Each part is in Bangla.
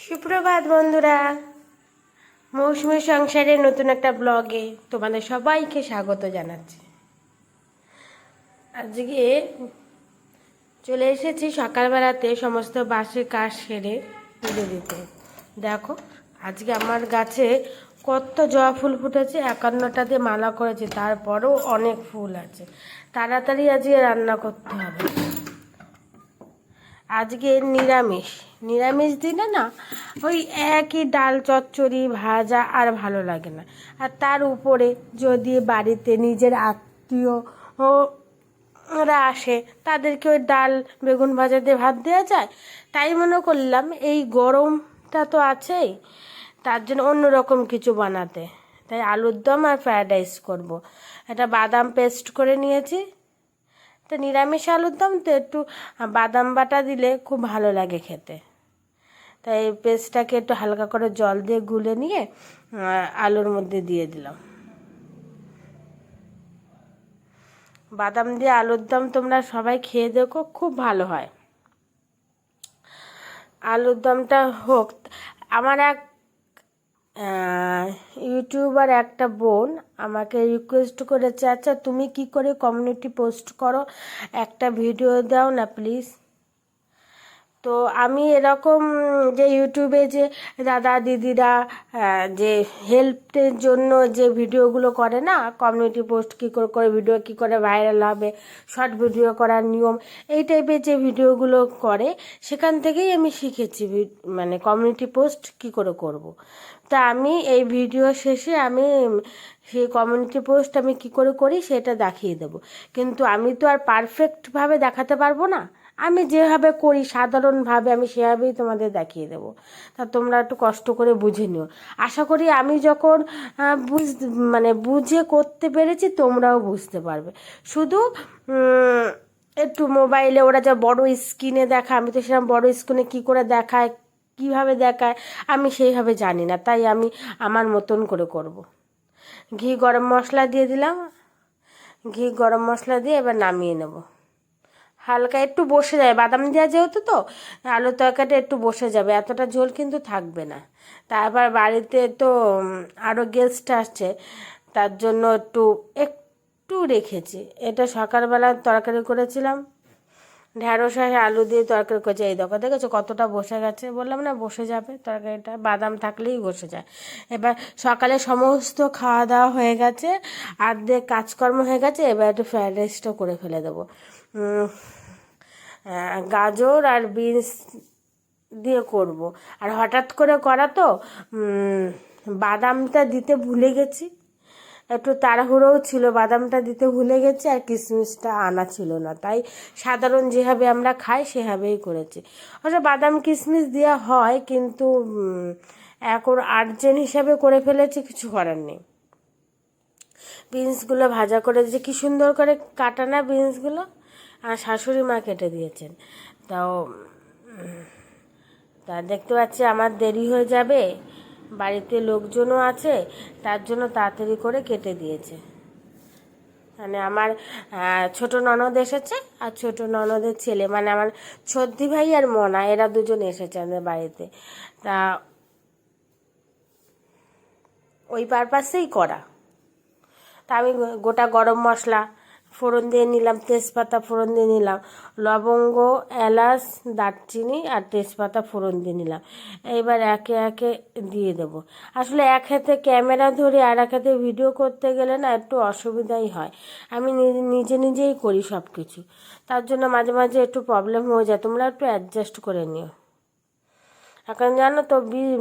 সুপ্রভাত বন্ধুরা, মৌসুমী সংসারের নতুন একটা ব্লগে তোমাদের সবাইকে স্বাগত জানাচ্ছি। আজকে চলে এসেছি সকালবেলাতে সমস্ত বাসি কাজ সেরে পুজো দিতে। দেখো আজকে আমার গাছে কত জবা ফুল ফুটেছে, 51টাতে মালা করেছে, তারপরেও অনেক ফুল আছে। তাড়াতাড়ি আজকে রান্না করতে হবে। আজকে নিরামিষ দিনে না ওই একই ডাল চচ্চড়ি ভাজা আর ভালো লাগে না। আর তার উপরে যদি বাড়িতে নিজের আত্মীয় ওরা আসে, তাদেরকে ওই ডাল বেগুন ভাজা দিয়ে ভাত দেওয়া যায়। তাই মনে করলাম এই গরমটা তো আছেই, তার জন্য অন্যরকম কিছু বানাতে। তাই আলুর দম আর ফ্রায়েড রাইস করবো। এটা বাদাম পেস্ট করে নিয়েছি। তো নিরামিষ আলুর দম তো একটু বাদাম বাটা দিলে খুব ভালো লাগে খেতে। তাই পেস্টটাকে একটু হালকা করে জল দিয়ে গুলে নিয়ে আলুর মধ্যে দিয়ে দিলাম। বাদাম দিয়ে আলুর দম তোমরা সবাই খেয়ে দেখো, খুব ভালো হয়। আলুর দমটা হোক। আমার এক ইউটিউবার একটা বোন আমাকে রিকোয়েস্ট করেছে, আচ্ছা তুমি কি করে কমিউনিটি পোস্ট করো, একটা ভিডিও দাও না প্লিজ। তো আমি এরকম যে ইউটিউবে যে দাদা দিদিরা যে হেল্পের জন্য যে ভিডিওগুলো করে না, কমিউনিটি পোস্ট কী করে করে ভিডিও কী করে ভাইরাল হবে, শর্ট ভিডিও করার নিয়ম, এই টাইপের যে ভিডিওগুলো করে, সেখান থেকেই আমি শিখেছি মানে কমিউনিটি পোস্ট কী করে করব। তা আমি এই ভিডিও শেষে আমি সেই কমিউনিটি পোস্ট আমি কী করে করি সেটা দেখিয়ে দেবো। কিন্তু আমি তো আর পারফেক্টভাবে দেখাতে পারবো না। আমি যেভাবে করি সাধারণভাবে আমি সেভাবেই তোমাদের দেখিয়ে দেবো। তা তোমরা একটু কষ্ট করে বুঝে নিও। আশা করি আমি যখন বুঝে করতে পেরেছি, তোমরাও বুঝতে পারবে। শুধু একটু মোবাইলে ওরা যা বড় স্ক্রিনে দেখায়, আমি তো সেরকম বড় স্ক্রিনে কী করে দেখায়, কীভাবে দেখায় আমি সেইভাবে জানি না। তাই আমি আমার মতন করে করব। ঘি গরম মশলা দিয়ে দিলাম। ঘি গরম মশলা দিয়ে এবার নামিয়ে নেব। হালকা একটু বসে যাবে, বাদাম দেওয়া যেহেতু, তো আলুর তরকারিটা একটু বসে যাবে, এতটা ঝোল কিন্তু থাকবে না। তারপর বাড়িতে তো আরও গেস্ট আসছে, তার জন্য একটু একটু রেখেছি। এটা সকালবেলা তরকারি করেছিলাম, ঢ্যাঁড়স আর আলু দিয়ে তরকারি করেছি। এই দেখেছো কতটা বসে গেছে, বললাম না বসে যাবে তরকারিটা, বাদাম থাকলেই বসে যায়। এবার সকালে সমস্ত খাওয়া দাওয়া হয়ে গেছে, অর্ধেক কাজকর্ম হয়ে গেছে, এবার একটু ফ্রায়েড রাইসটা করে ফেলে দেবো। গাজর আর বিনস দিয়ে করব। আর হঠাৎ করে করা তো, বাদামটা দিতে ভুলে গেছি, একটু তাড়াহুড়োও ছিল, বাদামটা দিতে ভুলে গেছি, আর কিশমিশটা আনা ছিল না। তাই সাধারণ যেভাবে আমরা খাই সেভাবেই করেছি। অবশ্য বাদাম কিশমিশ দেওয়া হয়, কিন্তু এখন আর্জেন্ট হিসাবে করে ফেলেছি, কিছু করার নেই। বিনসগুলো ভাজা করে দিয়েছি, কী সুন্দর করে কাটা না বিনসগুলো, আর শাশুড়ি মা কেটে দিয়েছেন। তাও তা দেখতে পাচ্ছি আমার দেরি হয়ে যাবে, বাড়িতে লোকজনও আছে, তার জন্য তাড়াতাড়ি করে কেটে দিয়েছে। মানে আমার ছোট ননদ এসেছে, আর ছোট ননদের ছেলে, মানে আমার ছদ্দি ভাই আর মনা, এরা দুজন এসেছে আমাদের বাড়িতে। তা ওই পারপাসেই করা। তা আমি গোটা গরম মশলা ফোড়ন দিয়ে নিলাম, তেজপাতা ফোড়ন দিয়ে নিলাম, লবঙ্গ এলাচ দারচিনি আর তেজপাতা ফোড়ন দিয়ে নিলাম। এইবার একে একে দিয়ে দেবো। আসলে এক হাতে ক্যামেরা ধরে আর এক হাতে ভিডিও করতে গেলে না একটু অসুবিধাই হয়। আমি নিজেই করি সব কিছু, তার জন্য মাঝে মাঝে একটু প্রবলেম হয়ে যায়, তোমরা একটু অ্যাডজাস্ট করে নিও। এখন জানো তো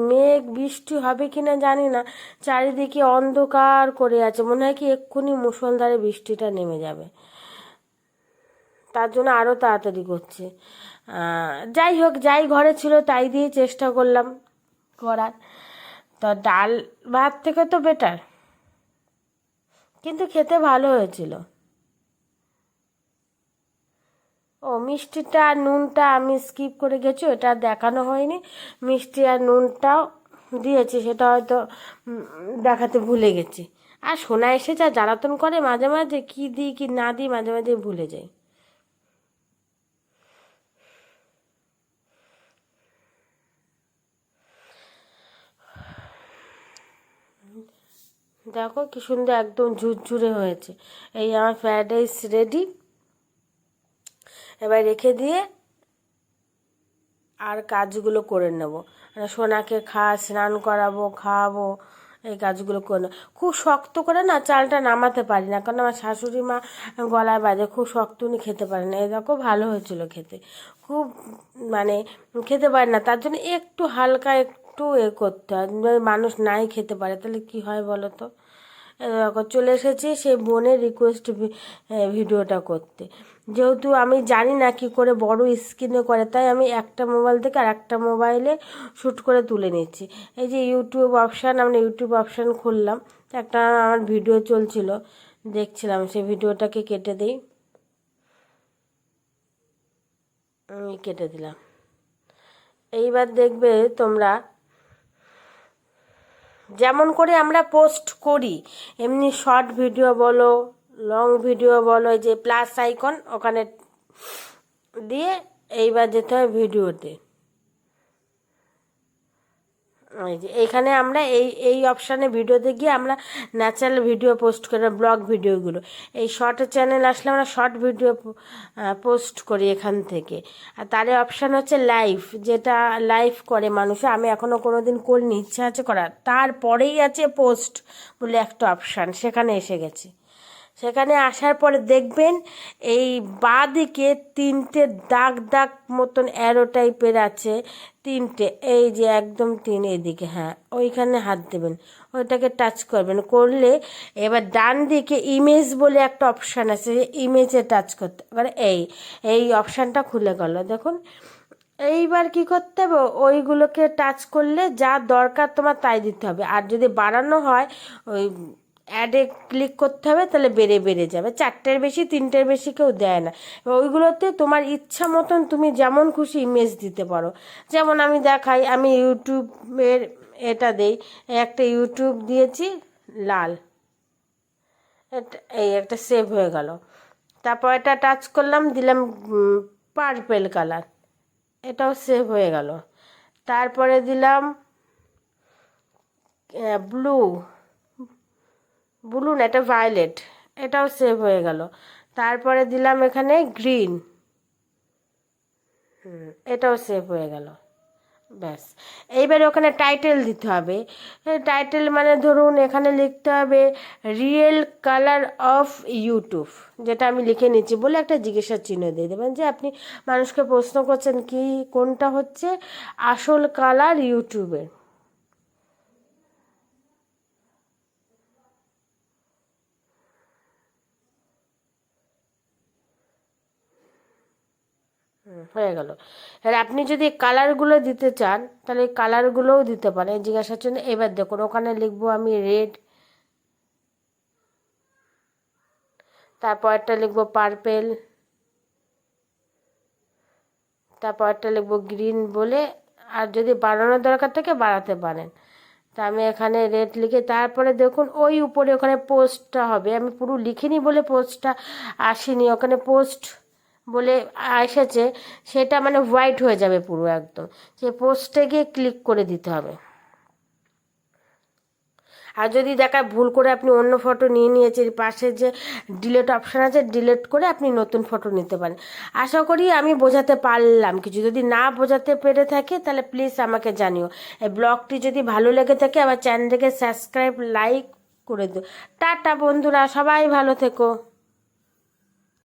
মেঘ বৃষ্টি হবে কি না জানি না, চারিদিকে অন্ধকার করে আছে, মনে হয় কি এক্ষুনি মুষলধারে বৃষ্টিটা নেমে যাবে। তার জন্য আরও তাড়াতাড়ি করছে। যাই হোক, যাই ঘরে ছিল তাই দিয়ে চেষ্টা করলাম করার। তো ডাল ভাত থেকে তো বেটার, কিন্তু খেতে ভালো হয়েছিল। ও মিষ্টিটা আর নুনটা আমি স্কিপ করে গেছি, ওটা দেখানো হয়নি। মিষ্টি আর নুনটাও দিয়েছি, সেটা হয়তো দেখাতে ভুলে গেছি। আর সোনা এসে যা জ্বালাতন করে মাঝে মাঝে, কী দিই কি না দিই মাঝে মাঝে ভুলে যাই। দেখো কি সুন্দর একদম ঝুরঝুরে হয়েছে। এই আমার ফ্রায়েড রাইস রেডি। এবার রেখে দিয়ে আর কাজগুলো করে নেব, মানে সোনাকে স্নান করাবো, খাওয়াবো, এই কাজগুলো করে নেব। খুব শক্ত করে না চালটা নামাতে পারি না, কারণ আমার শাশুড়ি মা গলায় বাজে, খুব শক্ত উনি খেতে পারেন না। এই দেখো ভালো হয়েছিল খেতে, খুব মানে খেতে পারে না, তার জন্য একটু হালকা একটু করতে হয়। মানুষ নাই খেতে পারে তাহলে কি হয় বলো তো। দেখো চলে এসেছি সেই বোনের রিকোয়েস্ট ভিডিওটা করতে। যেহেতু আমি জানি না কি করে বড় স্ক্রিনে করে, তাই আমি একটা মোবাইল থেকে আর একটা মোবাইলে শ্যুট করে তুলে নিচ্ছি। এই যে ইউটিউব অপশান, আমরা ইউটিউব অপশান খুললাম, একটা আমার ভিডিও চলছিল দেখছিলাম, সেই ভিডিওটাকে কেটে দিই, আমি কেটে দিলাম। এইবার দেখবে তোমরা যেমন করে আমরা পোস্ট করি, এমনি শর্ট ভিডিও বলো, লং ভিডিও বলো, যে প্লাস আইকন ওখানে দিয়ে এইবার যেতে হয় ভিডিওতে। এই যে এইখানে আমরা এই এই অপশানে ভিডিওতে গিয়ে আমরা ন্যাচারাল ভিডিও পোস্ট করি, ব্লগ ভিডিওগুলো। এই শর্ট চ্যানেল আসলে আমরা শর্ট ভিডিও পোস্ট করি এখান থেকে। আর তার অপশান হচ্ছে লাইভ, যেটা লাইভ করে মানুষ, আমি এখনও কোনো দিন করিনি, ইচ্ছা আছে করার। তারপরেই আছে পোস্ট বলে একটা অপশান, সেখানে এসে গেছে। সেখানে আসার পরে দেখবেন এই বাঁ দিকে তিনটে দাগ দাগ মতন অ্যারো টাইপের আছে, তিনটে, এই যে একদম এদিকে, হ্যাঁ ওইখানে হাত দেবেন, ওইটাকে টাচ করবেন, করলে এবার ডান দিকে ইমেজ বলে একটা অপশান আছে, ইমেজে টাচ করতে, এবার এই অপশানটা খুলে গেল দেখুন। এইবার কি করতে হবে, ওইগুলোকে টাচ করলে যা দরকার তোমার তাই দিতে হবে। আর যদি বাড়ানো হয় ওই অ্যাডে ক্লিক করতে হবে, তাহলে বেড়ে বেড়ে যাবে। 4টের বেশি 3টের বেশি কেউ দেয় না। ওইগুলোতে তোমার ইচ্ছা মতন তুমি যেমন খুশি ইমেজ দিতে পারো। যেমন আমি দেখাই, আমি ইউটিউবের এটা দেই, একটা ইউটিউব দিয়েছি লাল, এই একটা সেভ হয়ে গেল। তারপর এটা টাচ করলাম, দিলাম পার্পেল কালার, এটাও সেভ হয়ে গেল। তারপরে দিলাম ব্লু, ব্লু না এটা ভায়োলেট, এটাও সেভ হয়ে গেল। তারপরে দিলাম এখানে গ্রিন, এটাও সেভ হয়ে গেল। ব্যাস, এইবারে ওখানে টাইটেল দিতে হবে। টাইটেল মানে ধরুন এখানে লিখতে হবে রিয়েল কালার অফ ইউটিউব, যেটা আমি লিখে নিচ্ছি বলে একটা জিজ্ঞাসা চিহ্ন দিয়ে দেবেন, যে আপনি মানুষকে প্রশ্ন করছেন কি কোনটা হচ্ছে আসল কালার ইউটিউবের। হয়ে গেল। এবার আপনি যদি কালারগুলো দিতে চান তাহলে কালারগুলোও দিতে পারেন জিজ্ঞাসার জন্য। এবার দেখুন ওখানে লিখবো আমি রেড, তারপরটা লিখবো পার্পেল, তারপরটা লিখবো গ্রিন বলে, আর যদি বাড়ানোর দরকার থাকে বাড়াতে পারেন। তা আমি এখানে রেড লিখে, তারপরে দেখুন ওই উপরে ওখানে পোস্টটা হবে, আমি পুরো লিখিনি বলে পোস্টটা আসেনি, ওখানে পোস্ট বলে এসেছে, সেটা মানে হোয়াইট হয়ে যাবে পুরো একদম, সে পোস্টে গিয়ে ক্লিক করে দিতে হবে। আর যদি দেখায় ভুল করে আপনি অন্য ফটো নিয়ে নিয়েছেন, পাশে যে ডিলেট অপশান আছে, ডিলেট করে আপনি নতুন ফটো নিতে পারেন। আশা করি আমি বোঝাতে পারলাম কিছু। যদি না বোঝাতে পেরে থাকে তাহলে প্লিজ আমাকে জানিও। এই ব্লগটি যদি ভালো লেগে থাকে আমার চ্যানেলটাকে সাবস্ক্রাইব লাইক করে দিও। টাটা বন্ধুরা, সবাই ভালো থেকো।